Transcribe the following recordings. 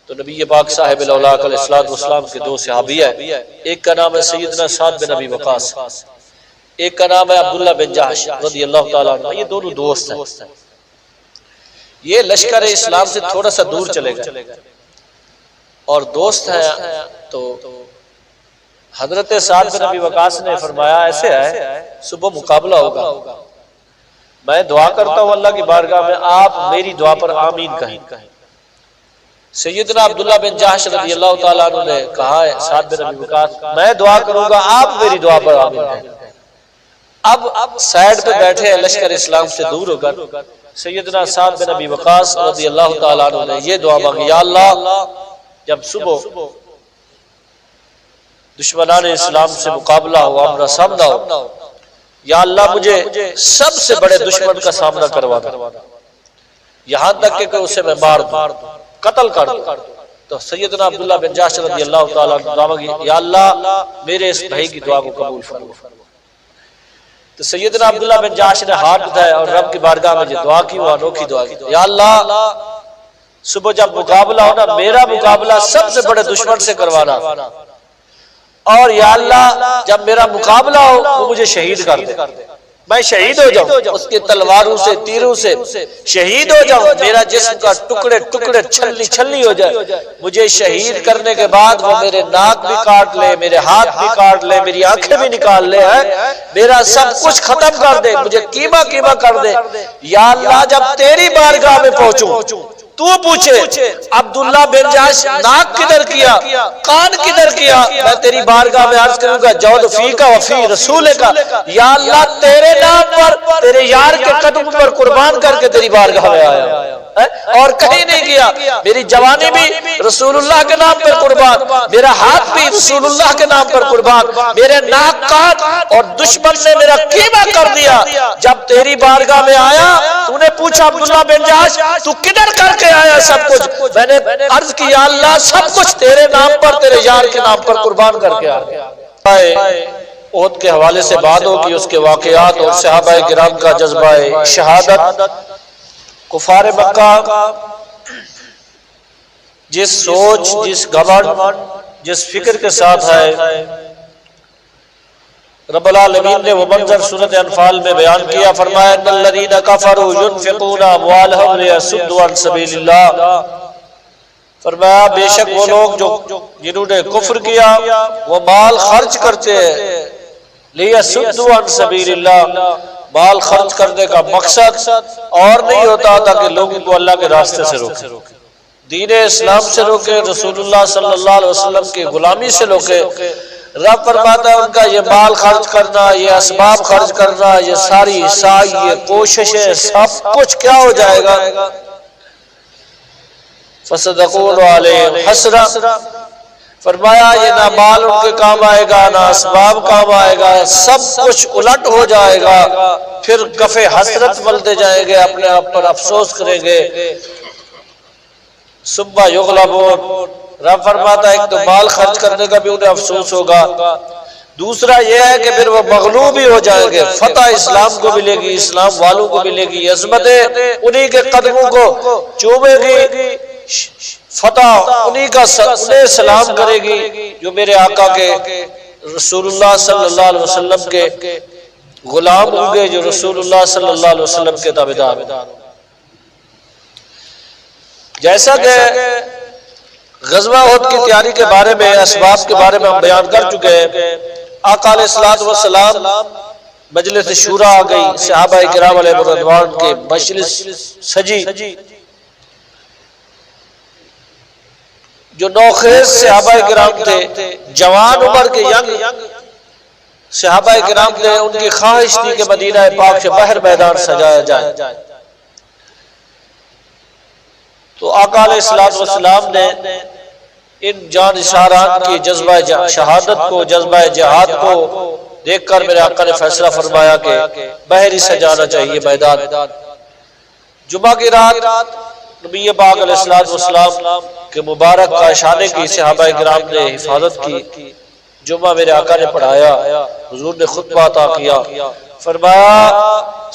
تو نبی پاک صاحب الاولیاء علیہ الصلوۃ والسلام کے دو صحابی ہیں، ایک کا نام ہے سیدنا سعد بن ابی وقاص، ایک کا نام ہے عبداللہ بن جحش رضی اللہ تعالیٰ عنہ۔ یہ دونوں دوست ہیں، یہ لشکر اسلام سے تھوڑا سا دور چلے گئے اور دوست ہیں، تو حضرت سعد بن ابی وقاص نے فرمایا ایسے ہے صبح مقابلہ ہوگا، میں دعا کرتا ہوں اللہ کی بارگاہ میں، آپ میری دعا پر آمین کہیں۔ سیدنا عبداللہ بن جحش رضی اللہ تعالیٰ عنہ نے کہا ہے سعد بن ابی وقاص میں دعا کروں گا، آپ میری دعا پر آمین کہیں۔ اب سائیڈ پہ بیٹھے ہیں لشکر اسلام سے دور ہو کر، سیدنا سعد بن ابی وقاص رضی اللہ تعالیٰ عنہ نے یہ دعا مانگی، یا اللہ جب صبح دشمنان اسلام سے مقابلہ ہو، آمنا سامنا ہو، یا اللہ مجھے سب سے بڑے دشمن کا سامنا کروانا، یہاں تک کہ اسے میں مار دوں، قتل کر دوں۔ تو سیدنا عبداللہ بن جحش رضی اللہ تعالیٰ عنہ دعا مانگی، یا اللہ میرے اس بھائی کی دعا کو قبول فرما۔ تو سیدنا عبداللہ بن جحش نے ہاتھ اٹھایا اور رب کی بارگاہ میں جو دعا کی وہ انوکھی دعا کی، یا اللہ صبح جب مقابلہ ہونا میرا مقابلہ سب سے بڑے دشمن سے کروانا، اور یا اللہ جب میرا مقابلہ ہو وہ مجھے شہید کر دے، میں شہید ہو جاؤں، اس کے تلواروں سے تیروں سے شہید ہو جاؤں، میرا جسم کا ٹکڑے ٹکڑے چھلی چھلی ہو جائے، مجھے شہید کرنے کے بعد وہ میرے ناک بھی کاٹ لے، میرے ہاتھ بھی کاٹ لے، میری آنکھیں بھی نکال لے، میرا سب کچھ ختم کر دے، مجھے قیمہ قیمہ کر دے۔ یا اللہ جب تیری بارگاہ میں پہنچوں تو پوچھے عبداللہ بن جحش ناک کدھر کیا، کان کدھر کیا، میں تیری بارگاہ میں عرض کروں گا جود فیکا وفی رسول کا، یا اللہ تیرے نام پر تیرے یار کے قدم پر قربان کر کے تیری بارگاہ میں آیا اور کہیں نہیں گیا، میری جوانی بھی رسول اللہ کے نام پر قربان، میرا ہاتھ بھی رسول اللہ کے نام پر قربان، میرے ناک کاٹ، اور دشمن نے میرا قیمہ کر دیا۔ جب تیری بارگاہ میں آیا تو نے پوچھا عبداللہ بن جحش تو کدھر کر کے آیا سب کچھ، میں نے عرض کی یا اللہ سب کچھ تیرے نام پر تیرے یار کے نام پر قربان کر کے آیا۔ احد کے حوالے سے بات ہوگی، اس کے واقعات اور صحابہ کرام کا جذبہ شہادت، کفار مکہ جس سوچ، جس گھمنڈ، جس فکر کے ساتھ ہے، رب العالمین نے وہ منظر سورۃ انفال میں بیان کیا، فرمایا ان الذین کفروا ينفقون اموالهم ليصدوا عن سبیل اللہ، فرمایا بے شک وہ لوگ جنہوں نے کفر کیا وہ مال خرچ کرتے ہیں، ليصدوا عن سبیل اللہ، مال خرچ کرنے کا مقصد اور نہیں ہوتا تاکہ لوگوں کو اللہ کے راستے سے روکے، دین اسلام سے روکے، رسول اللہ صلی اللہ علیہ وسلم کی غلامی سے روکے۔ رب فرماتا ہے ان کا یہ مال خرچ کرنا، یہ اسباب خرچ کرنا، یہ ساری سعی، یہ کوششیں، سب کچھ کیا ہو جائے گا؟ فَصَدَقُونَ عَلَيْهِمْ حَسْرًا، فرمایا یہ نہ مال ان کے کام آئے گا، نہ اسباب کام آئے گا، سب کچھ الٹ ہو جائے گا، پھر کفے حسرت ملتے جائیں گے، اپنے آپ پر افسوس کریں گے۔ ثُمَّ يُغْلَبُونَ، رب فرماتا ہے ایک تو مال خرچ کرنے کا بھی انہیں افسوس ہوگا، دوسرا یہ ہے کہ پھر وہ مغلوب ہی ہو جائیں گے، فتح اسلام کو ملے گی، اسلام والوں کو ملے گی، عظمت انہی کے قدموں کو چومے گی، فتح انہیں سلام کرے گی جو میرے آقا کے رسول اللہ صلی اللہ علیہ وسلم کے غلام ہوں گے، جو رسول اللہ صلی اللہ علیہ وسلم کے تابعدار ہوں گے۔ جیسا کہ غزوہ احد کی تیاری کے بارے میں، اسباب کے بارے میں ہم بیان کر چکے ہیں، آقا علیہ الصلوۃ والسلام مجلس شورا آ گئی، صحابہ کرام علیہ رضوان کے مجلس سجی، جو نوخیز صحابہ کرام تھے، جوان عمر کے ینگ صحابہ کرام تھے، ان کی خواہش تھی کہ مدینہ پاک سے باہر میدان سجایا جائے، تو آقا علیہ الصلوۃ والسلام نے ان جانشاران کی جذبہ شہادت کو، جذبہ جہاد کو دیکھ کر میرے آقا نے فیصلہ فرمایا کہ باہر ہی سجانا چاہیے میدان۔ جمعہ کی رات نبی پاک علیہ الصلوۃ والسلام کے مبارک کاشانے کی صحابہ کرام نے حفاظت کی، جمعہ میرے آقا نے پڑھایا، حضور نے خطبہ عطا کیا، فرمایا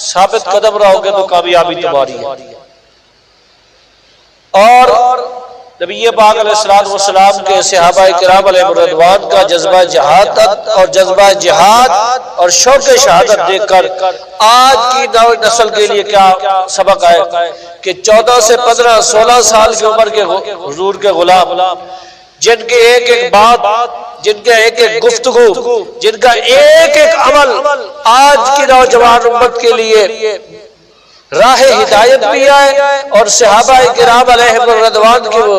ثابت قدم رہو گے تو کامیابی تمہاری ہے، اور نبی پاک علیہ الصلوۃ والسلام کے صحابہ کرام علیہم رضوان کا جذبہ جہادت اور جذبہ جہاد اور شوق شہادت دیکھ کر آج کی نو نسل کے لیے کیا سبق ہے کہ 14 سے 15 16 سال کی عمر کے حضور کے غلام، جن کے ایک ایک بات، جن کا ایک ایک گفتگو، جن کا ایک ایک عمل آج کی نوجوان امت کے لیے راہ ہدایت بھی ہے، اور صحابہ کرام علیہم رضوان کی وہ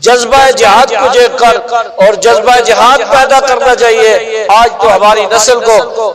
جذبہ جہاد کو دیکھ کر اور جذبہ جہاد پیدا کرنا چاہیے۔ آج تو ہماری نسل کو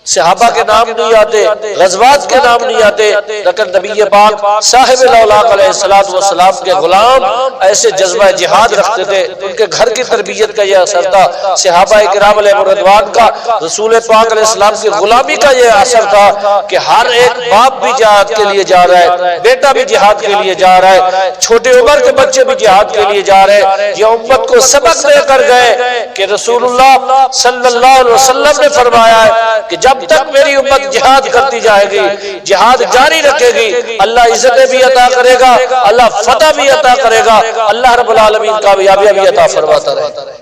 صحابہ کے نام نہیں آتے، غزوات کے نام نہیں آتے، لیکن نبی پاک صاحب الاولاق علیہ السلام کے غلام ایسے جذبہ جہاد رکھتے تھے۔ ان کے گھر کی تربیت کا یہ اثر تھا، صحابہ کرام علیہ رضوان کا، رسول پاک علیہ السلام کی غلامی کا یہ اثر تھا کہ ہر ایک باپ بھی جہاد کے لیے جا رہا ہے، بیٹا بھی جہاد کے لیے جا رہا ہے، چھوٹے عمر کے بچے بھی جہاد کے لیے جا رہے ہیں۔ یہ امت کو سبق دے کر گئے کہ رسول اللہ صلی اللہ علیہ وسلم نے فرمایا ہے کہ جب تک میری امت جہاد کرتی جائے گی، جہاد جاری رکھے گی، اللہ عزتیں بھی عطا کرے گا، اللہ فتح بھی عطا کرے گا، اللہ رب العالمین کامیابی بھی عطا فرماتا رہے گا۔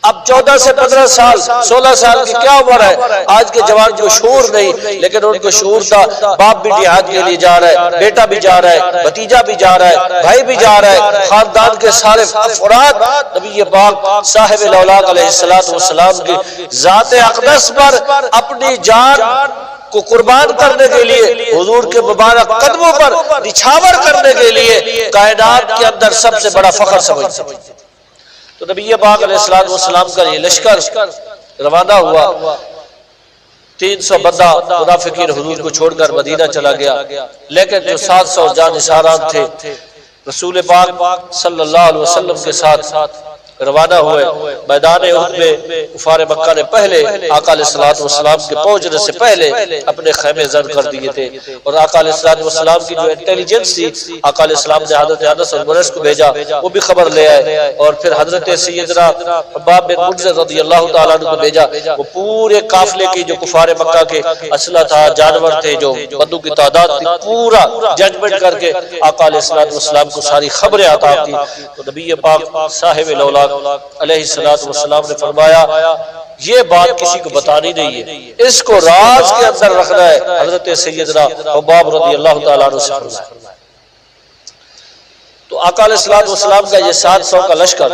اب 14 سے 15 سال 16 سال کی کیا عمر ہے؟ آج کے جوان کو شعور نہیں، لیکن ان کو شعور تھا، باپ بھی جہاد کے لیے جا رہا ہے، بیٹا بھی جا رہا ہے، بھتیجا بھی جا رہا ہے، بھائی بھی جا رہا ہے، خاندان کے سارے افراد نبی پاک صاحب الاولاق علیہ السلام کی ذات اقدس پر اپنی جان کو قربان کرنے کے لیے، حضور کے مبارک قدموں پر نچھاور کرنے کے لیے کائنات کے اندر سب سے بڑا فخر سمجھتے ہیں۔ تو نبی پاک علیہ السلام کا یہ لشکر روانہ ہوا، 300 بندہ منافقین حضور کو چھوڑ کر مدینہ چلا گیا، لیکن جو 700 جانشاران تھے رسول پاک صلی اللہ علیہ وسلم کے ساتھ روانہ ہوئے۔ میدان احد میں کفار مکہ نے پہلے آقا علیہ السلام کے پہنچنے سے پہلے اپنے خیمے زر کر دیے تھے، اور آقا علیہ السلام کی جو انٹیلیجنس تھی، آقا علیہ السلام نے حضرت انس اور منس کو بھیجا، وہ بھی خبر لے آئے، اور پھر حضرت سیدنا حباب بن منذر رضی اللہ تعالیٰ عنہ کو بھیجا۔ وہ پورے قافلے کی جو کفار مکہ کے اسلحہ تھا، جانور تھے، جو بندوں کی تعداد تھی، پورا ججمنٹ کر کے آقا علیہ السلام کو ساری خبریں عطا کی۔ تو نبی پاک صاحب الاولاق علیہ السلام نے فرمایا یہ بات کسی کو بتانی نہیں ہے، اس کو راز کے اندر رکھنا ہے۔ حضرت سیدنا حباب رضی اللہ تعالیٰ عنہ سے فرمایا۔ تو آقا علیہ السلام کا یہ 700 کا لشکر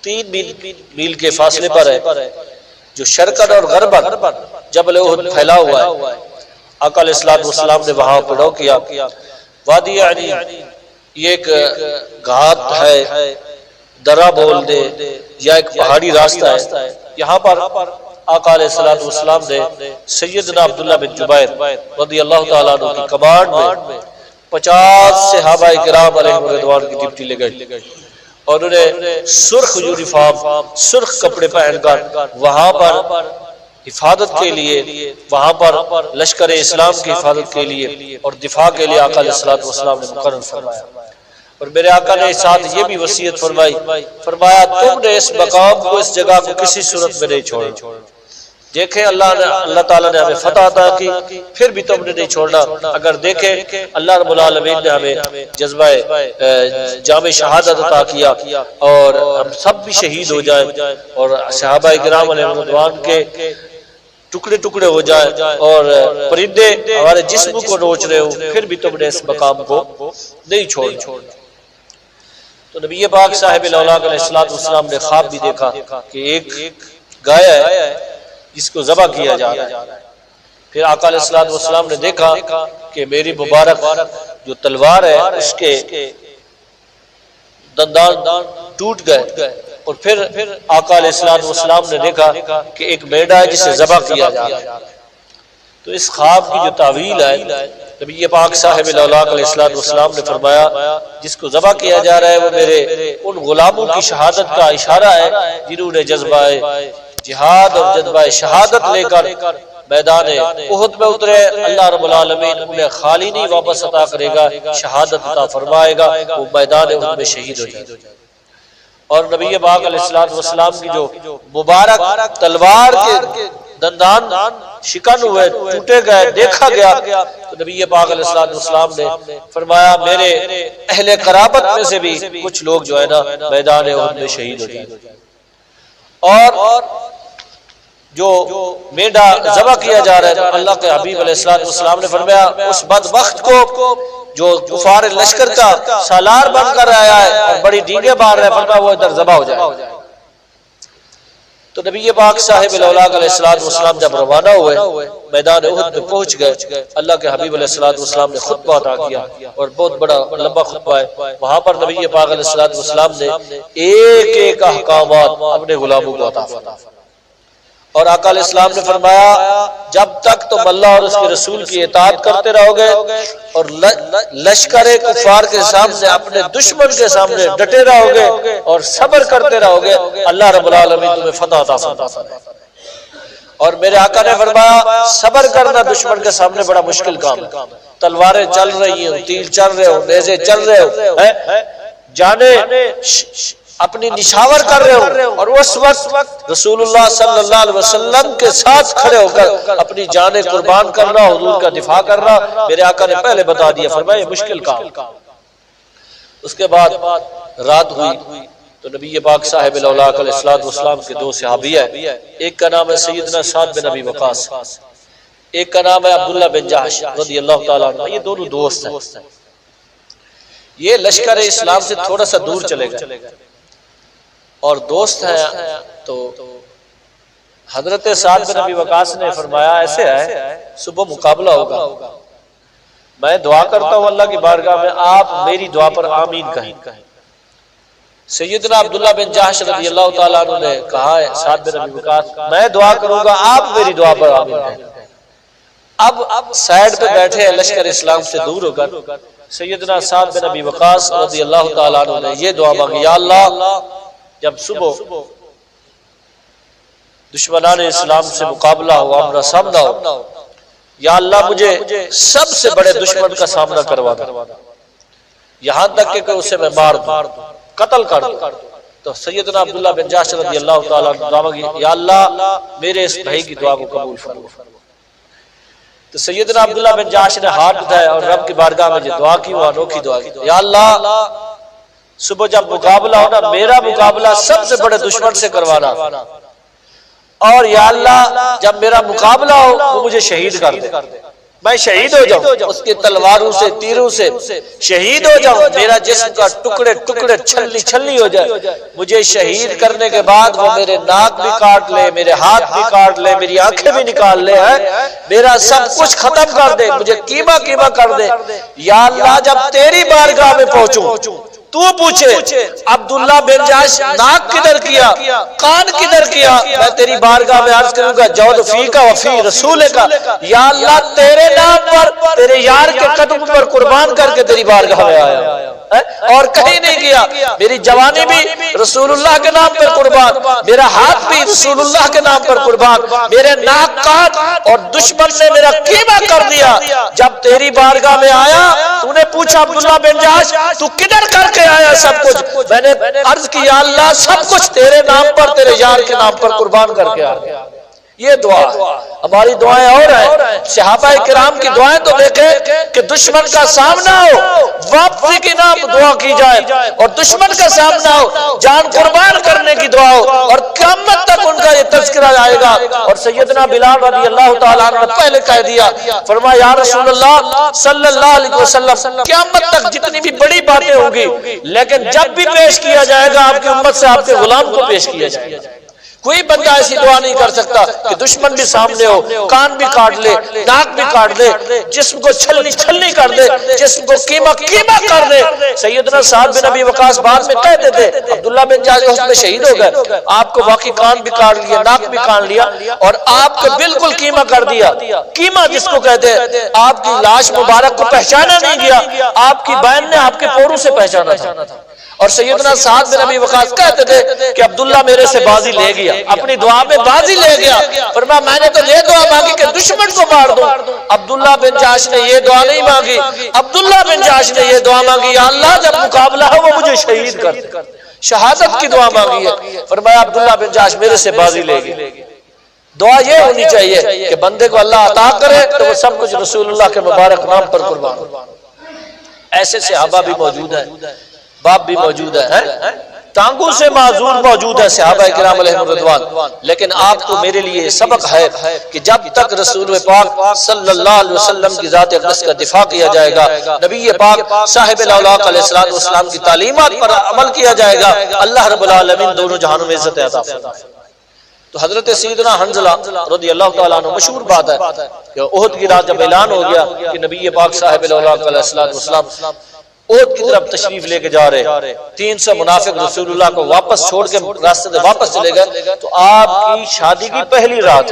3 میل کے فاصلے پر ہے، جو شرقاً اور غرباً جبل احد پھیلا ہوا ہے۔ آقا علیہ السلام نے وہاں پڑاؤ کیا۔ وادی عنی یہ ایک گھات ہے، درہ بول دے یا ایک پہاڑی راستہ ہے، یہاں پر آقا علیہ السلام نے سیدنا عبداللہ بن جبیر رضی اللہ تعالیٰ عنہ کی کمانڈ میں 50 صحابہ کرام علیہم رضوان کی ڈپٹی لے گئی، اور انہیں سرخ یونیفارم، سرخ کپڑے پہن کر وہاں پر حفاظت کے لیے، وہاں پر لشکر اسلام کی حفاظت کے لیے اور دفاع کے لیے آقا علیہ السلام نے مقرر فرمایا۔ اور میرے آقا نے ساتھ یہ بھی وصیت فرمایا تم نے اس مقام کو، اس جگہ کو کسی صورت میں نہیں چھوڑنا۔ دیکھیں اللہ تعالیٰ نے ہمیں فتح عطا کی، پھر بھی تم نے نہیں چھوڑنا۔ اگر دیکھیں اللہ رب العالمین نے ہمیں جذبہ جامع شہادت عطا کیا اور ہم سب بھی شہید ہو جائیں اور صحابہ کرام علیہ رضوان کے ٹکڑے ٹکڑے ہو جائے اور پرندے ہمارے جسم کو نوچ رہے ہو، پھر بھی تم نے اس مقام کو نہیں چھوڑنا۔ تو نبی پاک صاحب الاولاق علیہ السلام نے خواب بھی دیکھا کہ ایک گائے ہے جس کو ذبح کیا جا رہا ہے۔ پھر آقا علیہ السلام نے دیکھا کہ میری مبارک جو تلوار ہے اس کے دندان ٹوٹ گئے، اور پھر آقا علیہ السلام نے دیکھا کہ ایک میڑا ہے جسے ذبح کیا جا رہا ہے۔ تو اس خواب کی جو تعویل ہے، نبی پاک صاحب الاولاق علیہ السلام نے فرمایا جس کو ذبح کیا جا رہا ہے وہ میرے ان غلاموں کی شہادت کا اشارہ ہے جنہوں نے جذبہ جہاد اور جذبہ شہادت لے کر میدان احد میں اترے۔ اللہ رب العالمین انہیں خالی نہیں واپس عطا کرے گا، شہادت عطا فرمائے گا، وہ میدان احد میں شہید ہو جائے۔ اور نبی پاک علیہ السلام کی جو مبارک تلوار کے دندان شکن ہوئے، ٹوٹے گئے، دیکھا گیا تو نبی پاک علیہ السلام نے فرمایا میرے اہل قرابت میں سے بھی کچھ لوگ جو ہے نا میدان احد میں شہید ہو جائیں گے۔ اور جو میڈا ذبح کیا جا رہا ہے تو اللہ کے حبیب علیہ السلام نے فرمایا اس بدبخت کو جو کفار لشکر کا سالار بن کر آیا ہے اور بڑی ڈینگیں مار رہا ہے، فرمایا وہ ادھر ذبح ہو جائے۔ تو نبی پاک صاحب الاولاق علیہ السلام جب روانہ ہوئے میدان احد میں پہنچ گئے، اللہ کے حبیب علیہ السلام نے خطبہ عطا کیا اور بہت بڑا لمبا خطبہ ہے۔ وہاں پر نبی پاک علیہ السلام نے ایک ایک احکامات اپنے غلاموں کو عطا فرمایا، اور آقا علیہ السلام نے فرمایا جب تک تم اللہ اور اس کے رسول کی اطاعت کرتے رہو گے اور لشکر کفار کے سامنے اپنے دشمن کے سامنے ڈٹے رہو گے اور صبر کرتے رہو گے، اللہ رب العالمین تمہیں فتح عطا فرمائے۔ اور میرے آقا نے فرمایا صبر کرنا دشمن کے سامنے بڑا مشکل کام ہے، تلواریں چل رہی ہیں، تیر چل رہے ہو، نیزے چل رہے ہو، جانے اپنی نشاور کر رہے ہو، اور اس وقت رسول اللہ صلی اللہ علیہ وسلم کے ساتھ کھڑے ہو کر اپنی جانیں قربان کرنا، حضور کا دفاع کرنا، میرے آقا نے پہلے بتا دیا، فرمایا یہ مشکل کام۔ اس کے بعد رات ہوئی تو نبی پاک صاحب الاولاق علیہ السلام کے دو صحابی ہیں، ایک کا نام ہے سیدنا سعد بن ابی وقاص، ایک کا نام ہے عبداللہ بن جحش رضی اللہ تعالیٰ عنہ۔ یہ دونوں دوست ہیں، یہ لشکر اسلام سے تھوڑا سا دور چلے گئے اور دوست ہیں، تو حضرت سعد بن ابی وقاص نے فرمایا ایسے ہے صبح مقابلہ ہوگا، میں دعا کرتا ہوں اللہ کی بارگاہ میں آپ میری دعا پر آمین کہیں۔ سیدنا عبداللہ بن جحش رضی اللہ تعالیٰ عنہ نے کہا ہے سعد بن ابی وقاص میں دعا کروں گا آپ میری دعا پر آمین کہیں۔ اب سائیڈ پہ بیٹھے ہیں لشکر اسلام سے دور ہو کر، سیدنا سعد بن ابی وقاص رضی اللہ تعالیٰ عنہ نے یہ دعا مانگی، یا اللہ جب صبح دشمنان اسلام سے مقابلہ ہو، آمنا سامنا ہو، یا اللہ مجھے سب سے بڑے دشمن کا سامنا کروا دو، یہاں تک کہ اسے میں مار دوں، قتل کر دوں۔ تو سیدنا عبداللہ بن جحش رضی اللہ تعالیٰ عنہ دعا مانگی، یا اللہ میرے اس بھائی کی دعا کو قبول فرما۔ تو سیدنا عبداللہ بن جحش نے ہاتھ اٹھایا اور رب کی بارگاہ میں جو دعا کی وہ انوکھی دعا کی، یا اللہ صبح جب مقابلہ ہونا میرا مقابلہ سب سے بڑے دشمن سے کروانا، اور یا اللہ جب میرا مقابلہ ہو وہ مجھے شہید کر دے، میں شہید ہو جاؤں، اس کی تلواروں سے تیروں سے شہید ہو جاؤں، میرا جسم کا ٹکڑے ٹکڑے چھلنی چھلنی ہو جائے، مجھے شہید کرنے کے بعد وہ میرے ناک بھی کاٹ لے، میرے ہاتھ بھی کاٹ لے، میری آنکھیں بھی نکال لے، میرا سب کچھ ختم کر دے، مجھے قیمہ قیمہ کر دے۔ یا اللہ جب تیری بارگاہ میں پہنچوں تو پوچھے عبداللہ بن جحش ناک کدھر کیا، کان کدھر کیا، میں تیری بارگاہ میں عرض کروں گا جود فیکا وفی رسول کا، یا اللہ تیرے نام پر تیرے یار کے قدم پر قربان کر کے تیری بارگاہ میں آیا اور کہیں نہیں گیا، میری جوانی بھی رسول اللہ کے نام پر قربان، میرا ہاتھ بھی رسول اللہ کے نام پر قربان، میرے ناک کاٹ اور دشمن نے میرا قیمہ کر دیا۔ جب تیری بارگاہ میں آیا تو نے پوچھا عبداللہ بن جحش تو کدھر کر کے آیا سب کچھ، میں نے عرض کی یا اللہ سب کچھ تیرے نام پر تیرے یار کے نام پر قربان کر کے آیا۔ یہ دعا ہماری دعائیں اور ہیں، صحابہ کرام کی دعائیں تو دیکھیں کہ دشمن کا سامنا ہو واپسی کی نام دعا کی جائے، اور دشمن کا سامنا ہو جان قربان کرنے کی دعا ہو، اور قیامت تک ان کا یہ تذکرہ آئے گا۔ اور سیدنا بلال رضی اللہ تعالیٰ عنہ نے پہلے کہہ دیا، فرمایا یا رسول اللہ صلی اللہ علیہ وسلم قیامت تک جتنی بھی بڑی باتیں ہوں گی لیکن جب بھی پیش کیا جائے گا آپ کی امت سے آپ کے غلام کو پیش کیا جائے گا۔ کوئی بندہ ایسی دعا نہیں کر سکتا کہ دشمن بھی سامنے ہو، کان بھی کاٹ لے، ناک بھی کاٹ دے، جسم کو چھلنی چھلنی کر دے، جسم کو قیمہ قیمہ کر دے۔ سیدنا سعد بن ابی وقاص بعد میں کہتے تھے عبداللہ بن جحش اس میں شہید ہو گئے، آپ کو واقعی کان بھی کاٹ لیا، ناک بھی کاٹ لیا اور آپ کو بالکل قیمہ کر دیا۔ قیمہ جس کو کہتے ہیں، آپ کی لاش مبارک کو پہچانا نہیں گیا، آپ کی بہن نے آپ کے پوروں سے پہچانا تھا۔ اور سیدنا سعد بن ابی وقاص کہتے تھے کہ عبداللہ میرے سے بازی لے گیا، اپنی دعا میں بازی لے گیا، فرمایا میں نے تو یہ دعا مانگی کہ دشمن کو مار دوں، عبداللہ بن جحش نے یہ دعا نہیں مانگی، عبداللہ بن جحش نے یہ دعا مانگی یا اللہ جب مقابلہ ہو وہ مجھے شہید کر دے، شہادت کی دعا مانگی ہے۔ فرمایا عبداللہ بن جحش میرے سے بازی لے گیا۔ دعا یہ ہونی چاہیے کہ بندے کو اللہ عطا کرے تو وہ سب کچھ رسول اللہ کے مبارک نام پر قربان ہو۔ ایسے صحابہ بھی موجود ہیں، باپ بھی موجود ہے، ٹانگوں سے معذور موجود ہے صحابہ کرام علیہم رضوان، لیکن آپ کو میرے لیے سبق ہے کہ جب تک رسول پاک صلی اللہ علیہ وسلم کی ذات اقدس کا دفاع کیا جائے گا، نبی پاک صاحب الاولاق علیہ السلام کی تعلیمات پر عمل کیا جائے گا، اللہ رب العالمین دونوں جہانوں میں عزت عطا فرمائے۔ تو حضرت سیدنا حنظلہ رضی اللہ تعالیٰ عنہ مشہور بات ہے کہ احد کی رات جب اعلان ہو گیا کہ نبی پاک صاحب الاولاق علیہ السلام احد کی طرف تشریف لے کے جا رہے، 300 منافق رسول اللہ کو واپس چھوڑ کے راستے سے واپس چلے گئے، تو آپ کی شادی کی پہلی رات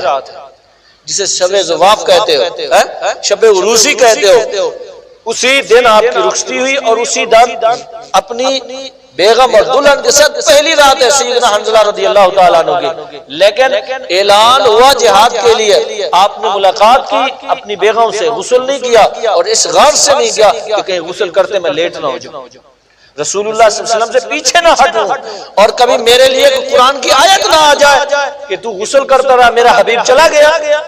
جسے شب زواف کہتے ہو، شب عروسی کہتے ہو، اسی دن آپ کی رخصتی ہوئی اور اسی دن اپنی بیگم اور دلہن کے ساتھ پہلی رات ہے سیدنا حنظلہ رضی اللہ تعالیٰ عنہ کی، لیکن اعلان ہوا جہاد کے لیے، آپ نے ملاقات کی اپنی بیگم سے، غسل نہیں کیا اور اس غرض سے نہیں کیا کہ کہیں غسل کرتے میں لیٹ نہ ہو جاؤں، رسول اللہ صلی اللہ علیہ وسلم سے پیچھے نہ ہٹوں اور کبھی میرے لیے قرآن کی آیت نہ آ جائے کہ تو غسل کرتا رہا میرا حبیب چلا گیا۔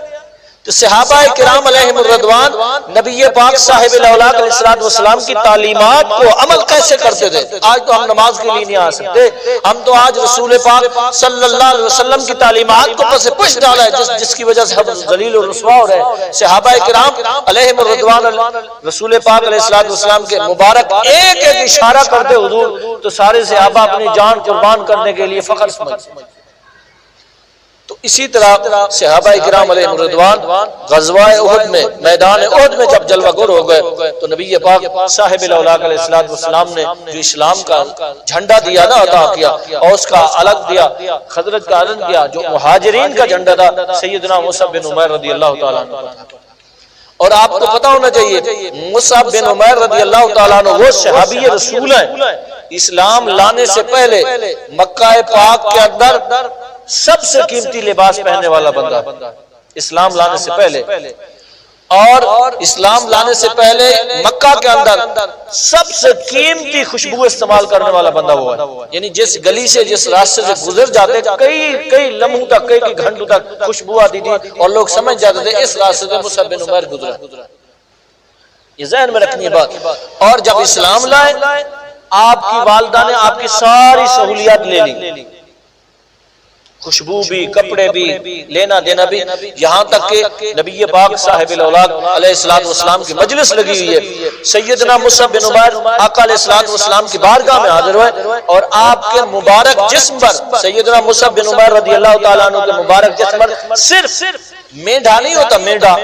تو صحابہ کرام علیہم الرضوان نبی پاک صاحب الاولاق علیہ السلام کی تعلیمات کو عمل کیسے کرتے تھے؟ آج تو ہم نماز کے لیے نہیں آ سکتے، ہم تو آج رسول پاک صلی اللہ علیہ وسلم کی تعلیمات کو پس پش ڈالا ہے، جس کی وجہ سے ہم ذلیل و رسوا ہو رہے ہیں۔ صحابہ کرام علیہم الرضوان رسول پاک علیہ السلام کے مبارک ایک ایک اشارہ کرتے حضور تو سارے صحابہ اپنی جان قربان کرنے کے لیے فخر سمجھتے۔ تو اسی طرح صحابہ کرام علیہ الرضوان غزوہ احد میں، میدان احد میں جب جلوہ گر ہو گئے تو نبی پاک صاحب الاولاق علیہ السلام نے جو اسلام کا جھنڈا دیا نا عطا کیا، اور اس کا الگ دیا، خضرت کا الگ دیا، جو مہاجرین کا جھنڈا تھا سیدنا مصعب بن عمیر رضی اللہ تعالیٰ عنہ۔ اور آپ کو پتہ ہونا چاہیے مصعب بن عمیر رضی اللہ تعالیٰ عنہ وہ صحابی رسول ہیں، اسلام لانے سے پہلے مکہ پاک کے اندر سب سے قیمتی لباس پہننے والا بندہ، اسلام لانے سے پہلے، اور اسلام لانے سے پہلے مکہ کے اندر سب سے قیمتی خوشبو استعمال کرنے والا بندہ ہوا ہے، یعنی جس گلی سے جس راستے سے گزر جاتے کئی لمحوں تک، کئی گھنٹوں تک خوشبو آتی تھی اور لوگ سمجھ جاتے تھے اس راستے سے مصعب بن عمیر گزرا۔ یہ ذہن میں رکھنی بات۔ اور جب اسلام لائے آپ کی والدہ نے آپ کی ساری سہولیات لے لی، خوشبو بھی، کپڑے بھی، لینا دینا بھی، یہاں تک کہ نبی پاک صاحب الاولاق علیہ السلام کی مجلس لگی ہوئی ہے، سیدنا مصعب بن عمیر آقا علیہ السلام کی بارگاہ میں حاضر ہوئے اور آپ کے مبارک جسم پر، سیدنا مصعب بن عمیر رضی اللہ تعالیٰ عنہ کے مبارک جسم پر صرف مینڈھا نہیں ہوتا، مینڈھا،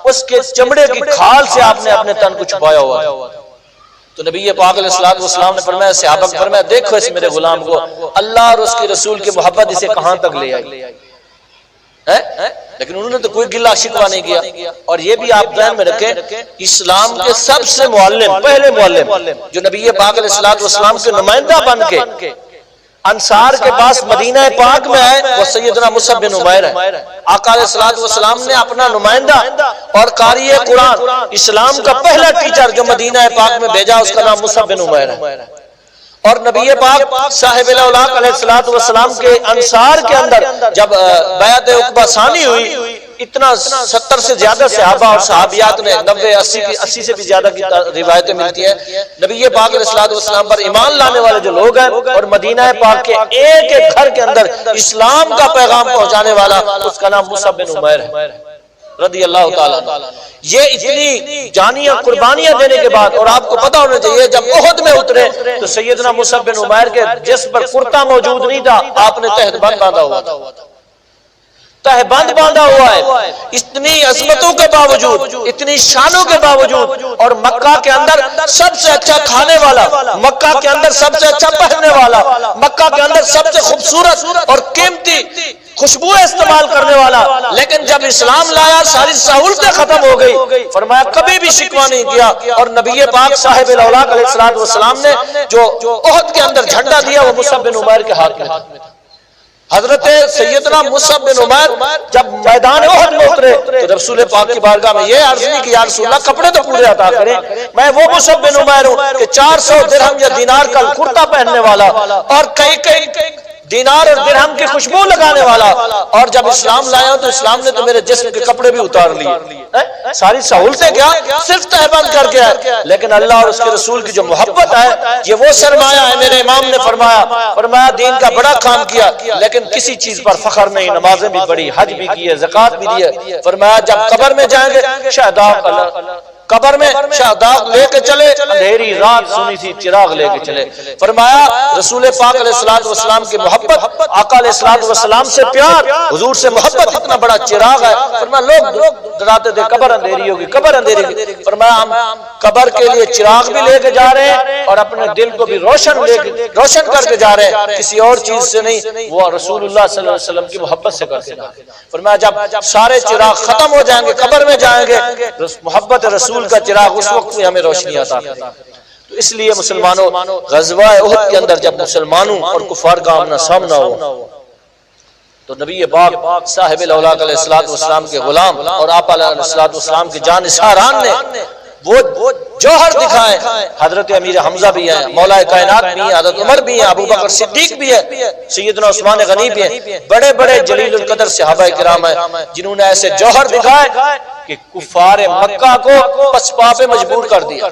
اس کے چمڑے کی کھال سے آپ نے اپنے تن کو چھپایا ہوا ہے۔ تو نبی پاک علیہ السلام نے فرمایا، صحابہ نے فرمایا دیکھو اس میرے غلام کو، اللہ اور اس کے رسول کی محبت اسے کہاں تک لے آئی ہے، لیکن انہوں نے تو کوئی گلہ شکوہ نہیں کیا۔ اور یہ بھی آپ ذہن میں رکھیں، اسلام کے سب سے معلم، پہلے معلم جو نبی پاک علیہ السلام کے نمائندہ بن کے انصار کے پاس مدینہ پاک میں آئے، وہ سیدنا مصعب بن عمیر ہے۔ آقا علیہ السلام نے اپنا نمائندہ اور قاری قرآن، اسلام کا پہلا ٹیچر جو مدینہ پاک میں بھیجا، اس کا نام مصعب بن عمیر ہے۔ اور نبی پاک صاحب الاولاق علیہ السلام کے انصار کے اندر جب بیعت عقبہ ثانی ہوئی، اتنا 70 سے زیادہ صحابہ اور صحابیات نے، 90-80 سے بھی زیادہ کی روایتیں ملتی ہیں، نبی پاک علیہ السلام پر ایمان لانے والے جو لوگ ہیں، اور مدینہ پاک کے ایک ایک گھر کے اندر اسلام کا پیغام پہنچانے والا، اس کا نام مصعب بن عمیر ہے رضی اللہ تعالیٰ عنہ۔ یہ اتنی جانیاں قربانیاں دینے کے بعد، اور آپ کو پتہ ہونا چاہیے جب احد میں اترے تو سیدنا مصعب بن عمیر کے جسم پر کرتا موجود نہیں تھا، آپ نے تہبند باندھا ہوا تھا، تہبند باندھا ہوا ہے۔ اتنی عظمتوں کے باوجود، اتنی شانوں کے باوجود، اور مکہ کے اندر سب سے اچھا کھانے والا، مکہ کے اندر سب سے اچھا پہننے والا، مکہ کے اندر سب سے خوبصورت اور قیمتی خوشبو استعمال کرنے والا، لیکن جب اسلام لایا ساری سہولتیں ختم ہو گئی، فرمایا کبھی بھی شکوہ نہیں کیا۔ اور نبی پاک صاحب الاولاق علیہ السلام نے جو احد کے اندر جھنڈا دیا وہ مصعب بن عمیر کے ہاتھ میں تھا۔ حضرت سیدنا مصعب بن عمیر جب میدان احد میں اترے تو رسول پاک کی بارگاہ میں یہ عرض نہیں کہ یا رسول اللہ کپڑے تو پورے عطا کریں، میں وہ مصعب بن عمیر ہوں کہ 400 درہم یا دینار کا کرتا پہننے والا اور کئی دینار اور درہم کی خوشبو لگانے والا، اور جب اسلام لایا تو اسلام نے تو میرے جسم کے کپڑے بھی اتار لیے، ساری سہولتیں کیا صرف تہبند کر کے ہے، لیکن اللہ اور اس کے رسول کی جو محبت ہے یہ وہ سرمایہ ہے۔ میرے امام نے فرمایا دین کا بڑا کام کیا لیکن کسی چیز پر فخر نہیں، نمازیں بھی پڑھی، حج بھی کی ہے، زکوٰۃ بھی دی ہے۔ فرمایا جب قبر میں جائیں گے شہداء قبر میں شہداء لے کے چلے، اندھیری رات سنی تھی چراغ لے کے چلے۔ فرمایا رسول پاک علیہ الصلوۃ والسلام کی محبت، آقا علیہ الصلوۃ والسلام سے پیار، حضور سے محبت اتنا بڑا چراغ ہے۔ فرمایا لوگ ڈراتے تھے قبر اندھیری ہوگی، قبر اندھیری ہوگی، فرمایا ہم قبر کے لیے چراغ بھی لے کے جا رہے ہیں اور اپنے دل کو بھی روشن کر کے جا رہے ہیں، کسی اور چیز سے نہیں، وہ رسول اللہ صلی اللہ علیہ وسلم کی محبت سے کر کے جا رہے ہیں۔ فرمایا جب سارے چراغ ختم ہو جائیں گے قبر میں جائیں گے، محبت رسول کا چراغ اس وقت میں ہمیں روشنی عطا کرے گا۔ تو اس لیے مسلمانوں غزوہ احد کے اندر جب مسلمانوں اور کفار کا آمنا سامنا ہو تو نبی پاک صاحب الاولیاء علیہ الصلوۃ والسلام کے غلام اور آپ علیہ الصلوۃ والسلام کے جانثاران نے وہ جوہر دکھائے۔ حضرت امیر حمزہ بھی ہیں، مولا کائنات بھی ہیں، حضرت عمر بھی ہیں، ابو بکر صدیق بھی ہے، سیدنا عثمان غنی بھی ہیں، بڑے بڑے جلیل القدر صحابہ کرام ہیں جنہوں نے ایسے جوہر دکھائے کہ کفار مکہ کو پسپا پہ مجبور کر دیا،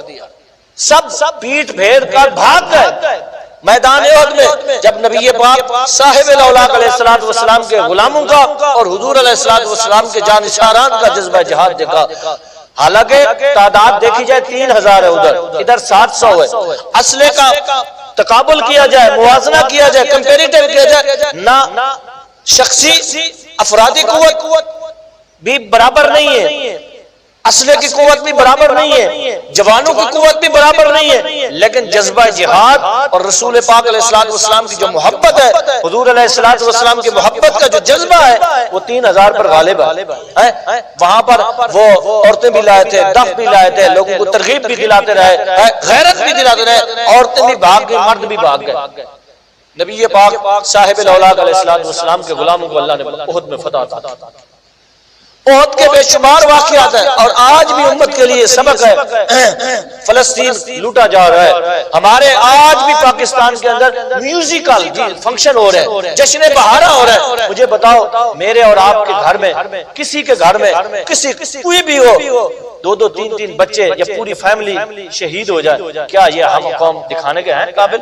سب پیٹ پھیر کر بھاگ گئے۔ میدان احد میں جب نبی پاک صاحب الاولیاء علیہ الصلوۃ والسلام کے غلاموں کا اور حضور علیہ الصلوۃ والسلام کے جانثاران کا جذبہ جہاد دیکھا، حالانکہ تعداد دیکھی جائے 3000 ہے، ادھر 700 ہے، اسلحے کا تقابل کیا جائے، موازنہ کیا جائے، کمپیریٹو کیا جائے، نہ شخصی افرادی قوت بھی برابر نہیں ہے، اسلحے کی قوت بھی برابر نہیں ہے، جوانوں کی قوت بھی برابر نہیں ہے، لیکن جذبہ جہاد اور رسول پاک علیہ الصلوۃ والسلام کی جو محبت ہے، حضور علیہ الصلوۃ والسلام کی محبت کا جو جذبہ ہے وہ 3000 پر غالب ہے۔ وہاں پر وہ عورتیں بھی لائے تھے، دف بھی لائے تھے، لوگوں کو ترغیب بھی دلاتے رہے، غیرت بھی دلاتے رہے، عورتیں بھی بھاگ گئی، مرد بھی بھاگ گئے۔ نبی پاک صاحب الاولیاء علیہ الصلوۃ والسلام کے غلاموں کو اللہ نے احد میں فتح عطا کی۔ احد کے بے شمار واقعات ہیں اور آج بھی امت کے لیے سبق ہے۔ فلسطین لوٹا جا رہا ہے، ہمارے آج بھی پاکستان کے اندر میوزیکل فنکشن ہو رہے ہیں، جشن بہارا ہو رہا ہے۔ مجھے بتاؤ میرے اور آپ کے گھر میں، کسی کے گھر میں، کسی کوئی بھی ہو، 2-2 3-3 بچے یا پوری فیملی شہید ہو جائے، کیا یہ ہم قوم دکھانے کے ہیں قابل؟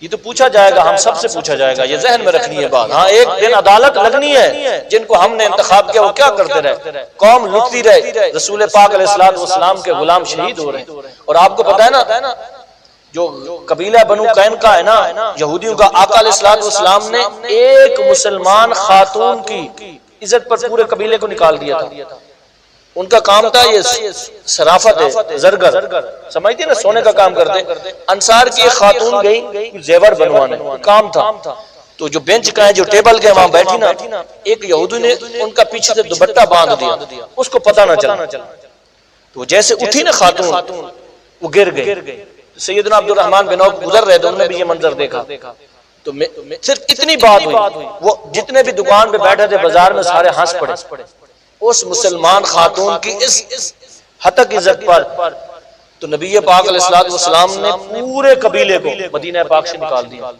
یہ تو پوچھا جائے گا، ہم سب سے پوچھا جائے گا، یہ ذہن میں رکھنی ہے بات۔ ہاں ایک دن عدالت لگنی ہے، جن کو ہم نے انتخاب کیا وہ کیا کرتے رہے، قوم لٹتی رہے، رسول پاک علیہ الصلوۃ والسلام کے غلام شہید ہو رہے ہیں۔ اور آپ کو پتہ ہے نا جو قبیلہ بنو قینقاع ہے نا یہودیوں کا، آقا علیہ الصلوۃ والسلام نے ایک مسلمان خاتون کی عزت پر پورے قبیلے کو نکال دیا تھا۔ ان کا کام تھا یہ صرافت ہے، زرگر سمجھتے ہیں نا، سونے کا کام کرتے۔ انصار کی ایک خاتون گئی زیور بنوانے، کام تھا، تو جو بینچ کا ہے جو ٹیبل کے وہاں بیٹھی نا، ایک یہودی نے ان کا پیچھے سے دوپٹہ باندھ دیا، اس کو پتہ نہ چلا، تو جیسے اٹھی نا خاتون وہ گر گئی۔ سیدنا عبد الرحمن بن عوف گزر رہے تھے، انہوں نے بھی یہ منظر دیکھا، تو صرف اتنی بات ہوئی، وہ جتنے بھی دکان پہ بیٹھے تھے بازار میں سارے ہنس پڑے اس مسلمان خاتون کی اس ہتک عزت پر۔ تو نبی پاک علیہ الصلوۃ والسلام نے پورے قبیلے کو مدینہ پاک سے نکال دیا،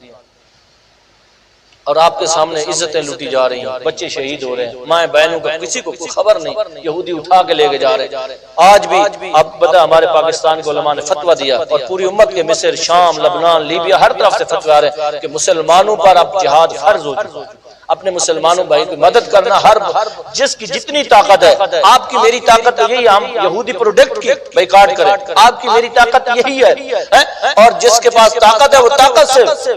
اور آپ کے سامنے عزتیں لوٹی جا رہی ہیں، بچے شہید ہو رہے ہیں، مائیں بہنوں کو کسی کو کوئی خبر نہیں، یہودی اٹھا کے لے کے جا رہے ہیں۔ آج بھی اب بتا ہمارے پاکستان کے علماء نے فتویٰ دیا اور پوری امت کے مصر، شام، لبنان، لیبیا ہر طرف سے فتویٰ آ رہے ہیں کہ مسلمانوں پر اب جہاد فرض ہو چکا ہے۔ اپنے مسلمانوں بھائی کی مدد کرنا، ہر جس کی جتنی طاقت ہے، آپ کی میری طاقت یہی، ہم یہودی پروڈکٹ کی بائیکاٹ کریں، آپ کی میری طاقت یہی ہے، اور جس کے پاس طاقت ہے وہ طاقت سے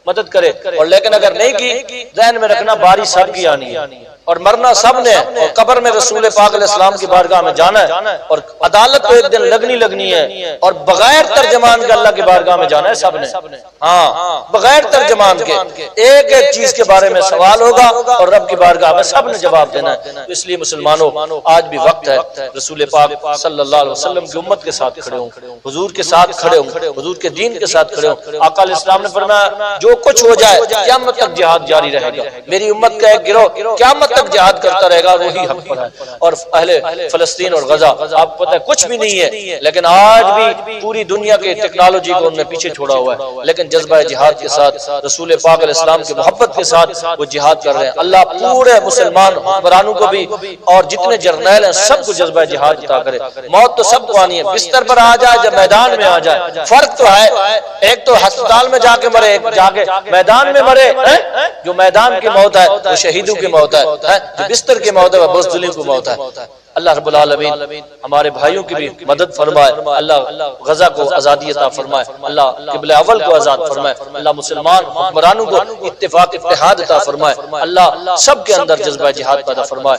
مدد کرے، اور لیکن اگر نہیں کی، ذہن میں رکھنا باری سب کی آنی ہے اور مرنا سب نے، اور قبر میں رسول پاک علیہ السلام کی بارگاہ میں جانا ہے، اور عدالت تو ایک دن لگنی ہے، اور بغیر ترجمان کے اللہ کی بارگاہ میں جانا ہے سب نے، ہاں بغیر ترجمان کے ایک ایک چیز کے بارے میں سوال ہوگا اور رب کی بارگاہ میں سب نے جواب دینا ہے۔ اس لیے مسلمانوں آج بھی وقت ہے رسول پاک صلی اللہ علیہ وسلم کی امت کے ساتھ کھڑے ہوں، حضور کے ساتھ کھڑے ہوں، حضور کے دین کے ساتھ کھڑے ہوں۔ آقا علیہ السلام نے فرمایا جو کچھ ہو جائے قیامت تک جہاد جاری رہے گا، میری امت کا ایک گروہ قیامت تک جہاد کرتا رہے گا، وہی حق پر ہے۔ اور اہل فلسطین اور غزہ آپ کو پتہ ہے کچھ بھی نہیں ہے، لیکن آج بھی پوری دنیا کے ٹیکنالوجی کو انہوں نے پیچھے چھوڑا ہوا ہے، لیکن جذبہ جہاد کے ساتھ، رسول پاک علیہ السلام کی محبت کے ساتھ وہ جہاد کر رہے ہیں۔ اللہ پورے مسلمان حکمرانوں کو بھی اور جتنے جرنیل ہیں سب کو جذبہ جہاد عطا کرے۔ موت تو سب کو آنی ہے، بستر پر آ جائے جب میدان میں آ جائے، فرق تو ہے، ایک تو ہسپتال میں جا کے مرے، ایک جا کے میدان میں مرے۔ جو میدان کی موت ہے وہ شہیدوں کی موت ہے، جو بستر کی موت ہے وہ بزدلوں کی موت ہے۔ اللہ رب العالمین ہمارے بھائیوں کی بھی مدد فرمائے، اللہ غزہ کو آزادی عطا فرمائے، اللہ قبلہ اول کو آزاد فرمائے، اللہ مسلمان حکمرانوں کو اتفاق اتحاد عطا فرمائے، اللہ سب کے اندر جذبہ جہاد پیدا فرمائے۔